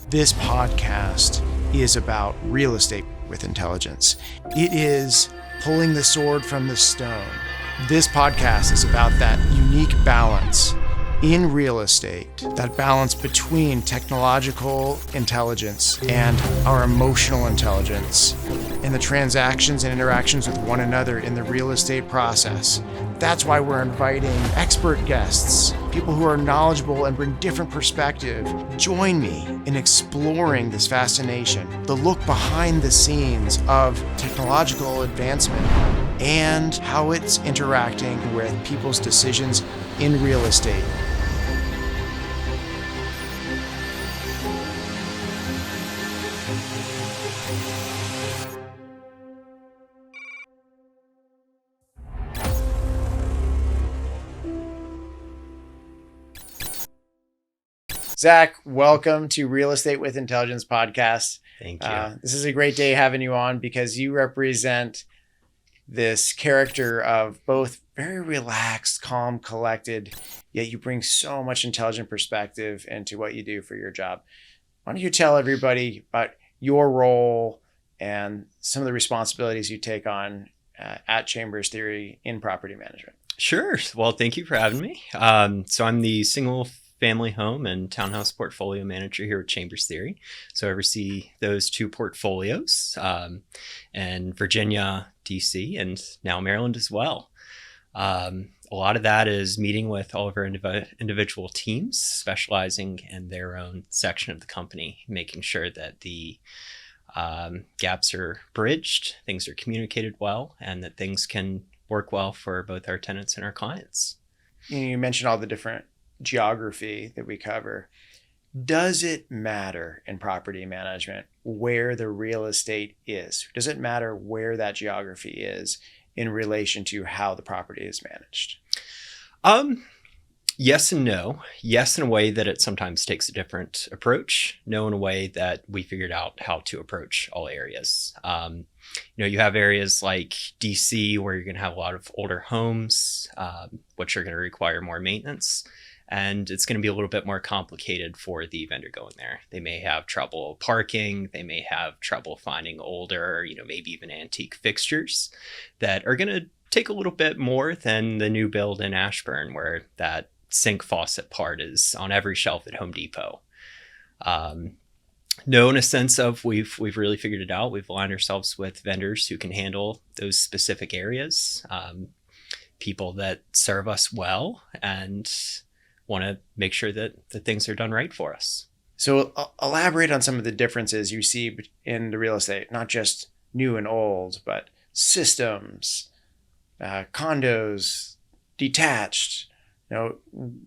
This podcast is about real estate with intelligence. It is pulling the sword from the stone. This podcast is about that unique balance in real estate, that balance between technological intelligence and our emotional intelligence in the transactions and interactions with one another in the real estate process. That's why we're inviting expert guests, people who are knowledgeable and bring different perspective. Join me in exploring this fascination, the look behind the scenes of technological advancement and how it's interacting with people's decisions in real estate. Zack, welcome to Real Estate with Intelligence podcast. Thank you. This is a great day having you on because you represent this character of both very relaxed, calm, collected, yet you bring so much intelligent perspective into what you do for your job. Why don't you tell everybody about your role and some of the responsibilities you take on at Chambers Theory in property management? Sure. Well, thank you for having me. So I'm the single family home and townhouse portfolio manager here at Chambers Theory. So I oversee those two portfolios in Virginia, DC, and now Maryland as well. A lot of that is meeting with all of our individual teams, specializing in their own section of the company, making sure that the gaps are bridged, things are communicated well, and that things can work well for both our tenants and our clients. You mentioned all the different geography that we cover. Does it matter in property management where the real estate is? Does it matter where that geography is in relation to how the property is managed? Yes and no. Yes, in a way that it sometimes takes a different approach. No, in a way that we figured out how to approach all areas. You have areas like DC where you're going to have a lot of older homes, which are going to require more maintenance. And it's going to be a little bit more complicated for the vendor going there. They may have trouble parking. They may have trouble finding older, maybe even antique fixtures that are going to take a little bit more than the new build in Ashburn, where that sink faucet part is on every shelf at Home Depot. No, in a sense of we've really figured it out. We've aligned ourselves with vendors who can handle those specific areas, people that serve us well and want to make sure that the things are done right for us. So elaborate on some of the differences you see in the real estate, not just new and old, but systems, condos, detached.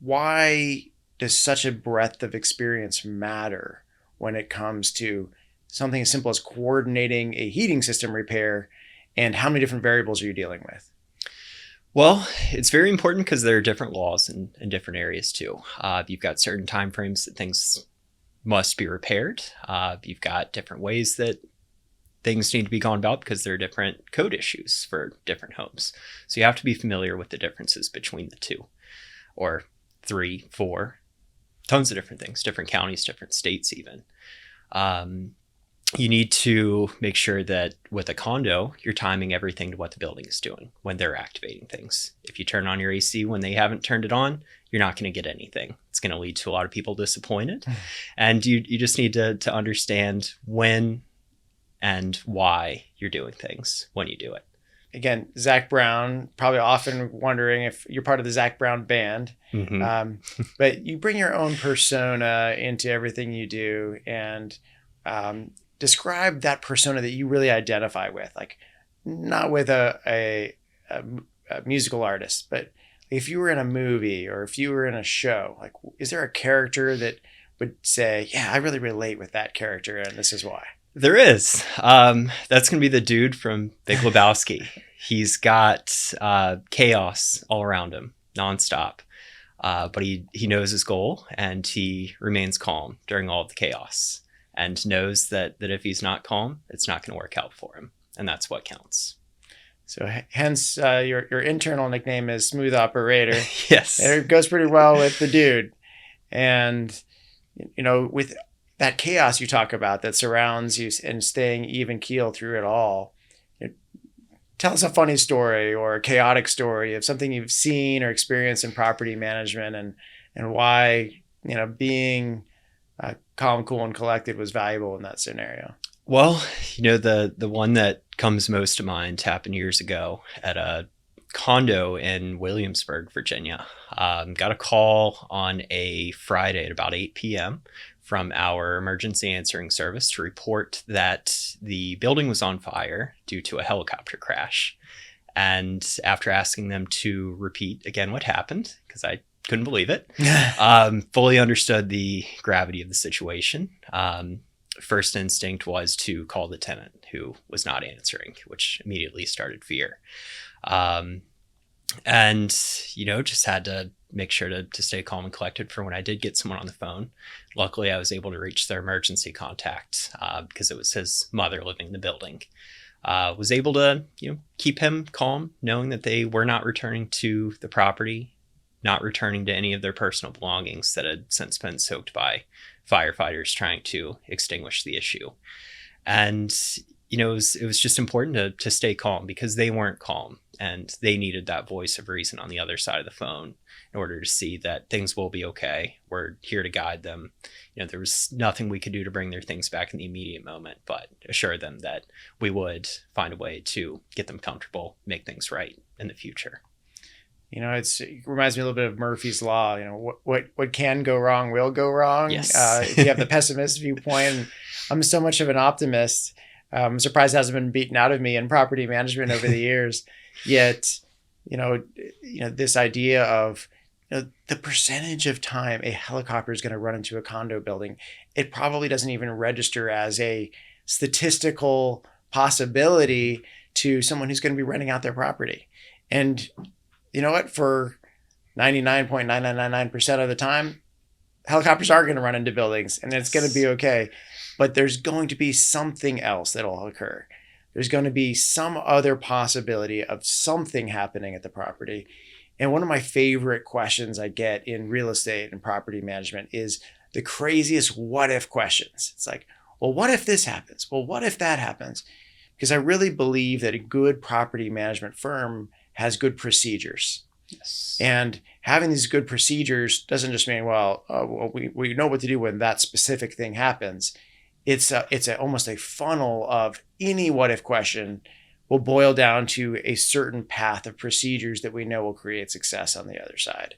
Why does such a breadth of experience matter when it comes to something as simple as coordinating a heating system repair, and how many different variables are you dealing with? Well, it's very important because there are different laws in different areas too. You've got certain timeframes that things must be repaired. You've got different ways that things need to be gone about because there are different code issues for different homes. So you have to be familiar with the differences between the two, or 3, 4, tons of different things, different counties, different states even. You need to make sure that with a condo, you're timing everything to what the building is doing when they're activating things. If you turn on your AC when they haven't turned it on, you're not going to get anything. It's going to lead to a lot of people disappointed. And you just need to understand when and why you're doing things when you do it. Again, Zack Brown, probably often wondering if you're part of the Zack Brown band, but you bring your own persona into everything you do, and describe that persona that you really identify with, like not with a musical artist, but if you were in a movie or if you were in a show, like, is there a character that would say, yeah, I really relate with that character and this is why? There is. That's going to be the dude from Big Lebowski. He's got chaos all around him, nonstop. But he knows his goal and he remains calm during all of the chaos, and knows that if he's not calm, it's not going to work out for him. And that's what counts. So hence your internal nickname is Smooth Operator. Yes. And it goes pretty well with the dude. And, with that chaos you talk about that surrounds you and staying even keel through it all. Tell us a funny story or a chaotic story of something you've seen or experienced in property management, and why, being calm, cool, and collected was valuable in that scenario. Well, the one that comes most to mind happened years ago at a condo in Williamsburg, Virginia. Got a call on a Friday at about 8 p.m. from our emergency answering service to report that the building was on fire due to a helicopter crash. And after asking them to repeat again what happened, because I couldn't believe it, fully understood the gravity of the situation. First instinct was to call the tenant, who was not answering, which immediately started fear. And, just had to make sure to stay calm and collected for when I did get someone on the phone. Luckily, I was able to reach their emergency contact because it was his mother living in the building. Was able to, keep him calm, knowing that they were not returning to the property, not returning to any of their personal belongings that had since been soaked by firefighters trying to extinguish the issue. And, it was just important to stay calm because they weren't calm and they needed that voice of reason on the other side of the phone in order to see that things will be okay. We're here to guide them. There was nothing we could do to bring their things back in the immediate moment, but assure them that we would find a way to get them comfortable, make things right in the future. It reminds me a little bit of Murphy's Law. What can go wrong will go wrong. Yes. If you have the pessimist viewpoint, I'm so much of an optimist. I'm surprised it hasn't been beaten out of me in property management over the years. Yet, this idea of the percentage of time a helicopter is going to run into a condo building, it probably doesn't even register as a statistical possibility to someone who's going to be renting out their property. And you know what? For 99.9999% of the time, helicopters are going to run into buildings and it's going to be okay. But there's going to be something else that'll occur. There's going to be some other possibility of something happening at the property. And one of my favorite questions I get in real estate and property management is the craziest what if questions. It's like, well, what if this happens? Well, what if that happens? Because I really believe that a good property management firm has good procedures. Yes. And having these good procedures doesn't just mean, we know what to do when that specific thing happens. It's almost a funnel of any what if question will boil down to a certain path of procedures that we know will create success on the other side.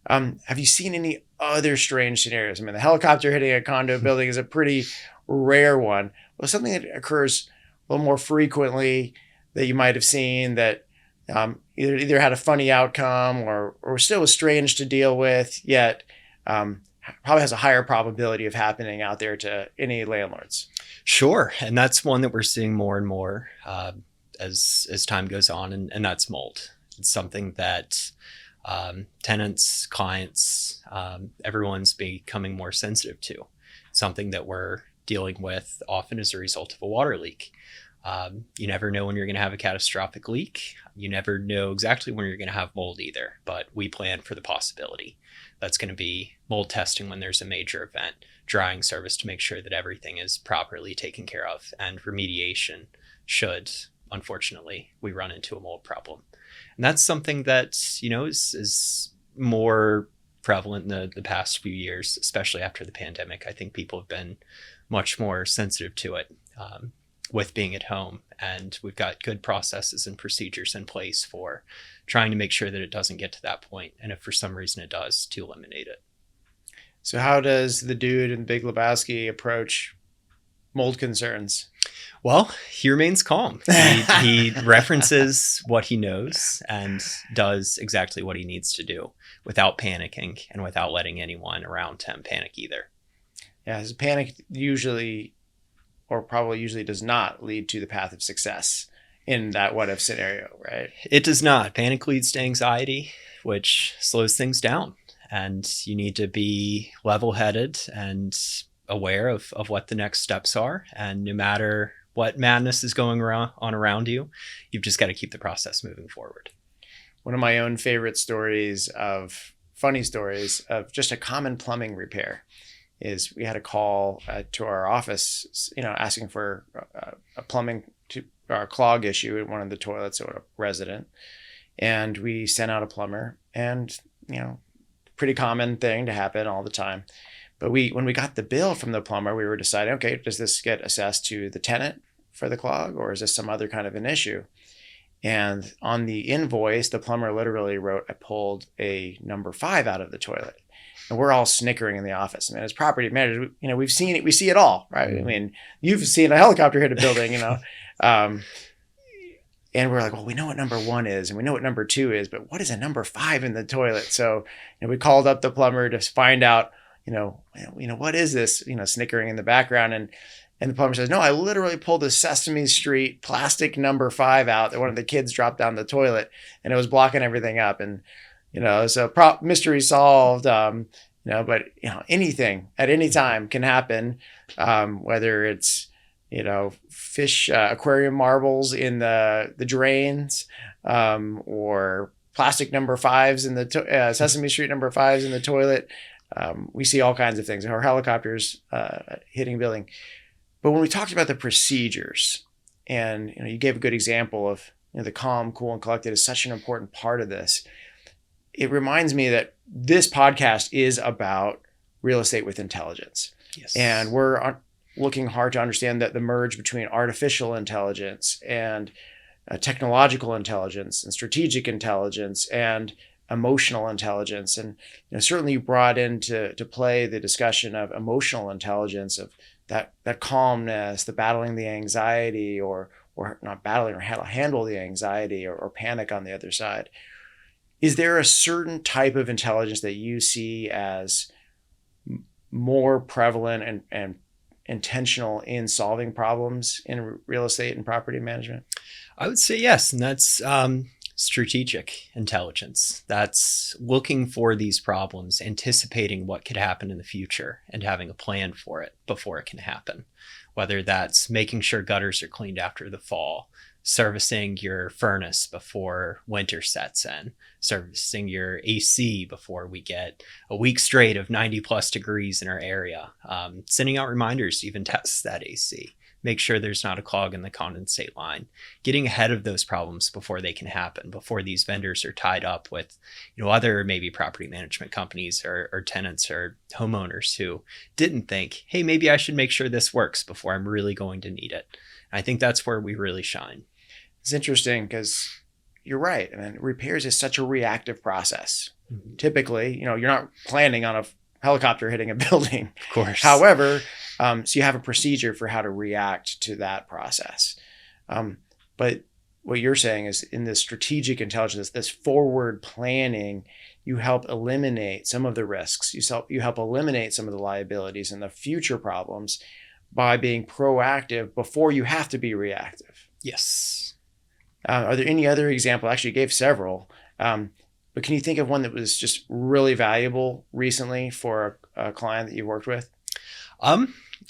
Have you seen any other strange scenarios? I mean, the helicopter hitting a condo building is a pretty rare one. Well, something that occurs a little more frequently that you might have seen that either had a funny outcome or still was strange to deal with, yet probably has a higher probability of happening out there to any landlords. Sure. And that's one that we're seeing more and more as time goes on, and that's mold. It's something that tenants, clients, everyone's becoming more sensitive to. Something that we're dealing with often as a result of a water leak. You never know when you're going to have a catastrophic leak. You never know exactly when you're going to have mold either, but we plan for the possibility. That's going to be mold testing when there's a major event, drying service to make sure that everything is properly taken care of, and remediation should, unfortunately, we run into a mold problem. And that's something that, is more prevalent in the past few years, especially after the pandemic. I think people have been much more sensitive to it. With being at home, and we've got good processes and procedures in place for trying to make sure that it doesn't get to that point, and if for some reason it does, to eliminate it. So how does the dude in Big Lebowski approach mold concerns? Well, he remains calm. He references what he knows and does exactly what he needs to do without panicking and without letting anyone around him panic either. Yeah, his panic usually does not lead to the path of success in that what if scenario, right? It does not. Panic leads to anxiety, which slows things down. And you need to be level-headed and aware of what the next steps are. And no matter what madness is going on around you, you've just got to keep the process moving forward. One of my own favorite funny stories of just a common plumbing repair is we had a call to our office, asking for a plumbing or a clog issue at one of the toilets of a resident. And we sent out a plumber, and, pretty common thing to happen all the time. But when we got the bill from the plumber, we were deciding, okay, does this get assessed to the tenant for the clog, or is this some other kind of an issue? And on the invoice, the plumber literally wrote, I pulled a number 5 out of the toilet. And we're all snickering in the office. I mean, as property managers, we've seen it. We see it all, right? I mean, you've seen a helicopter hit a building, and we're like, well, we know what number 1 is, and we know what number 2 is, but what is a number 5 in the toilet? So, we called up the plumber to find out, what is this? Snickering in the background, and the plumber says, no, I literally pulled a Sesame Street plastic number 5 out that one of the kids dropped down the toilet, and it was blocking everything up. And, so mystery solved, but, anything at any time can happen, whether it's, fish, aquarium marbles in the drains, or plastic number 5s in the Sesame Street number 5s in the toilet. We see all kinds of things, or helicopters hitting a building. But when we talked about the procedures, and you gave a good example of the calm, cool, and collected is such an important part of this. It reminds me that this podcast is about real estate with intelligence. Yes. And we're looking hard to understand that the merge between artificial intelligence and technological intelligence and strategic intelligence and emotional intelligence. And certainly you brought into play the discussion of emotional intelligence, of that calmness, the battling the anxiety, or not battling, or how to handle the anxiety or panic on the other side. Is there a certain type of intelligence that you see as more prevalent and intentional in solving problems in real estate and property management? I would say yes, and that's strategic intelligence. That's looking for these problems, anticipating what could happen in the future, and having a plan for it before it can happen. Whether that's making sure gutters are cleaned after the fall, servicing your furnace before winter sets in, servicing your AC before we get a week straight of 90 plus degrees in our area, sending out reminders to even test that AC, make sure there's not a clog in the condensate line, getting ahead of those problems before they can happen, before these vendors are tied up with, other maybe property management companies or tenants or homeowners who didn't think, hey, maybe I should make sure this works before I'm really going to need it. I think that's where we really shine. It's interesting because you're right. I mean, repairs is such a reactive process. Mm-hmm. Typically, you're not planning on a helicopter hitting a building. Of course. However, so you have a procedure for how to react to that process. But what you're saying is, in this strategic intelligence, this forward planning, you help eliminate some of the risks. You help eliminate some of the liabilities and the future problems by being proactive before you have to be reactive. Yes. Are there any other examples? Actually, you gave several. But can you think of one that was just really valuable recently for a client that you worked with?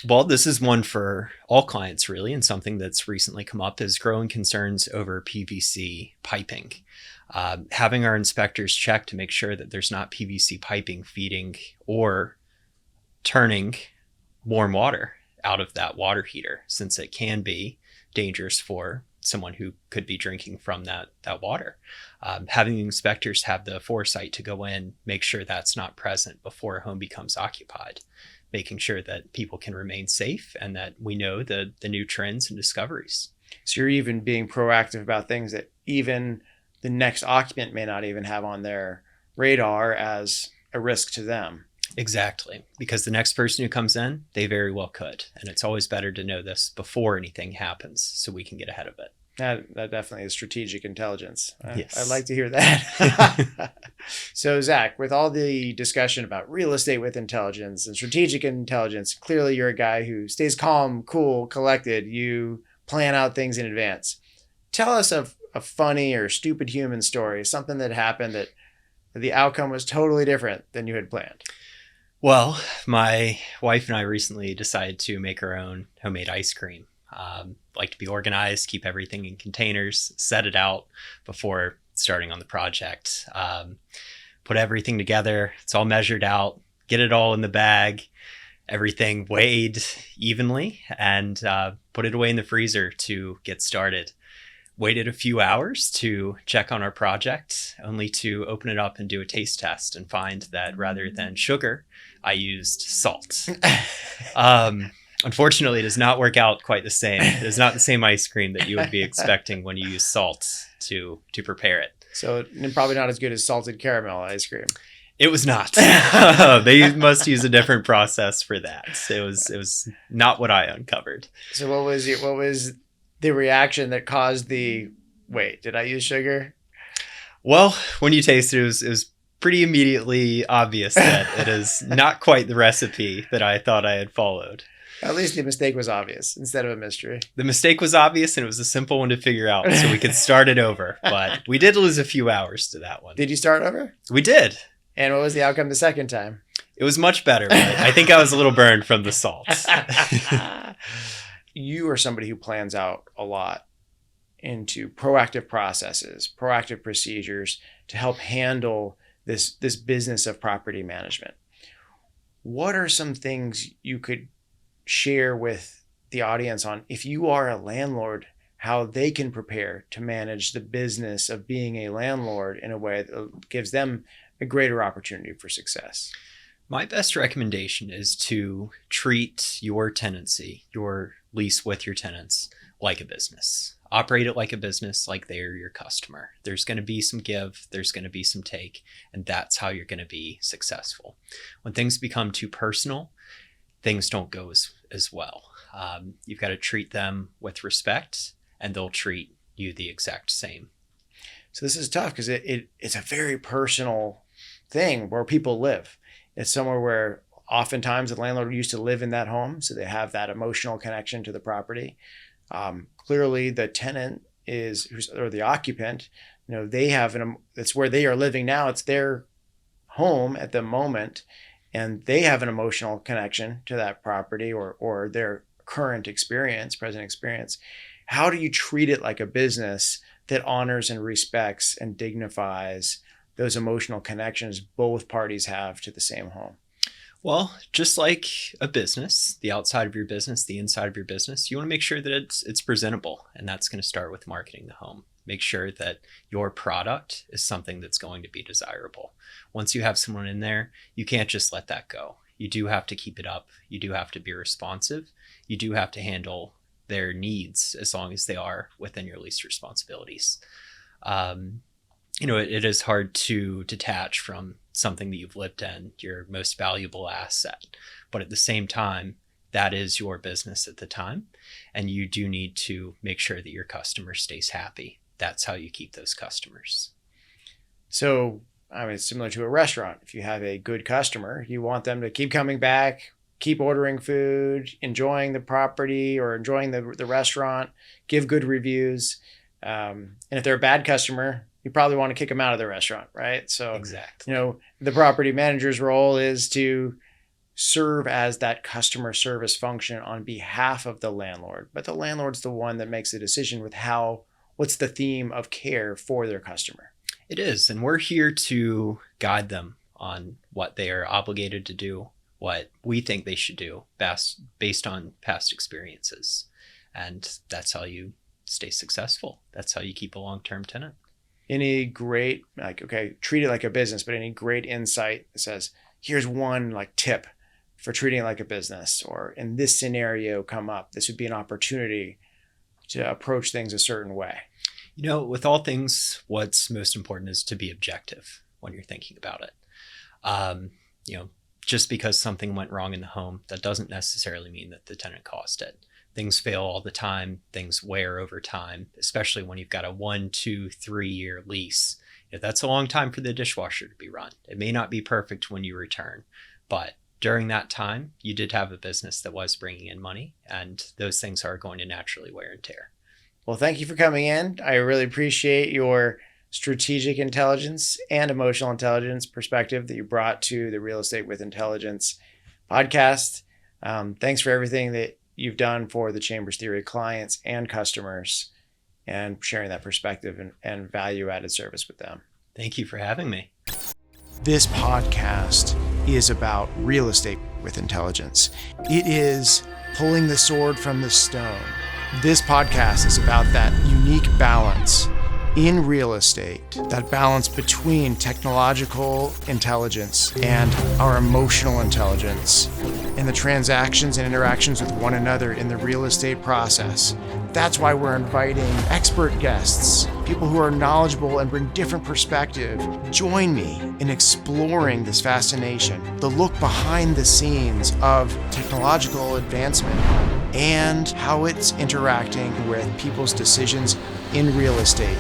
Well, this is one for all clients, really, and something that's recently come up is growing concerns over PVC piping. Having our inspectors check to make sure that there's not PVC piping feeding or turning warm water out of that water heater, since it can be dangerous for someone who could be drinking from that water. Having the inspectors have the foresight to go in, make sure that's not present before a home becomes occupied, making sure that people can remain safe and that we know the new trends and discoveries. So you're even being proactive about things that even the next occupant may not even have on their radar as a risk to them. Exactly. Because the next person who comes in, they very well could. And it's always better to know this before anything happens so we can get ahead of it. That definitely is strategic intelligence. Yes. I'd like to hear that. So, Zach, with all the discussion about real estate with intelligence and strategic intelligence, clearly you're a guy who stays calm, cool, collected. You plan out things in advance. Tell us a funny or stupid human story, something that happened that the outcome was totally different than you had planned. Well, my wife and I recently decided to make our own homemade ice cream. Like to be organized, keep everything in containers, set it out before starting on the project. Put everything together. It's all measured out, get it all in the bag. everything weighed evenly, and put it away in the freezer to get started. Waited a few hours to check on our project, only to open it up and do a taste test and find that rather than sugar, I used salt. Unfortunately, it does not work out quite the same. It is not the same ice cream that you would be expecting when you use salt to prepare it. So probably not as good as salted caramel ice cream. It was not. They must use a different process for that. It was not what I uncovered. So what was the reaction that caused the, wait, did I use sugar? Well, when you taste it, it was pretty immediately obvious that it is not quite the recipe that I thought I had followed. At least the mistake was obvious instead of a mystery. The mistake was obvious, and it was a simple one to figure out, so we could start it over. But we did lose a few hours to that one. Did you start over? We did. And what was the outcome the second time? It was much better, but I think I was a little burned from the salt. You are somebody who plans out a lot into proactive processes, proactive procedures to help handle this business of property management. What are some things you could share with the audience on, if you are a landlord, how they can prepare to manage the business of being a landlord in a way that gives them a greater opportunity for success? My best recommendation is to treat your tenancy, your lease with your tenants, like a business. Operate it like a business, like they're your customer. There's going to be some give, there's going to be some take, and that's how you're going to be successful. When things become too personal, things don't go as well. You've got to treat them with respect, and they'll treat you the exact same. So this is tough because it's a very personal thing where people live. It's somewhere where oftentimes the landlord used to live in that home, so they have that emotional connection to the property. Clearly, the tenant or the occupant, they have it's where they are living now. It's their home at the moment, and they have an emotional connection to that property or their current experience, present experience. How do you treat it like a business that honors and respects and dignifies those emotional connections both parties have to the same home? Well, just like a business, the outside of your business, the inside of your business, you want to make sure that it's presentable. And that's going to start with marketing the home. Make sure that your product is something that's going to be desirable. Once you have someone in there, you can't just let that go. You do have to keep it up. You do have to be responsive. You do have to handle their needs as long as they are within your lease responsibilities. It is hard to detach from something that you've lived in, your most valuable asset. But at the same time, that is your business at the time. And you do need to make sure that your customer stays happy. That's how you keep those customers. So, it's similar to a restaurant. If you have a good customer, you want them to keep coming back, keep ordering food, enjoying the property or enjoying the restaurant, give good reviews. And if they're a bad customer, you probably want to kick them out of the restaurant, right? So, exactly. The property manager's role is to serve as that customer service function on behalf of the landlord. But the landlord's the one that makes the decision with what's the theme of care for their customer. It is. And we're here to guide them on what they are obligated to do, what we think they should do based on past experiences. And that's how you stay successful. That's how you keep a long-term tenant. Any great, treat it like a business, but any great insight that says, here's one tip for treating it like a business, or in this scenario come up, this would be an opportunity to approach things a certain way? With all things, what's most important is to be objective when you're thinking about it. Just because something went wrong in the home, that doesn't necessarily mean that the tenant caused it. Things fail all the time. Things wear over time, especially when you've got a 1, 2, 3 year lease. That's a long time for the dishwasher to be run. It may not be perfect when you return, but during that time, you did have a business that was bringing in money, and those things are going to naturally wear and tear. Well, thank you for coming in. I really appreciate your strategic intelligence and emotional intelligence perspective that you brought to the Real Estate with Intelligence podcast. Thanks for everything that you've done for the Chambers Theory clients and customers, and sharing that perspective and value-added service with them. Thank you for having me. This podcast is about real estate with intelligence. It is pulling the sword from the stone. This podcast is about that unique balance in real estate, that balance between technological intelligence and our emotional intelligence, and the transactions and interactions with one another in the real estate process. That's why we're inviting expert guests, people who are knowledgeable and bring different perspective. Join me in exploring this fascination, the look behind the scenes of technological advancement and how it's interacting with people's decisions in real estate.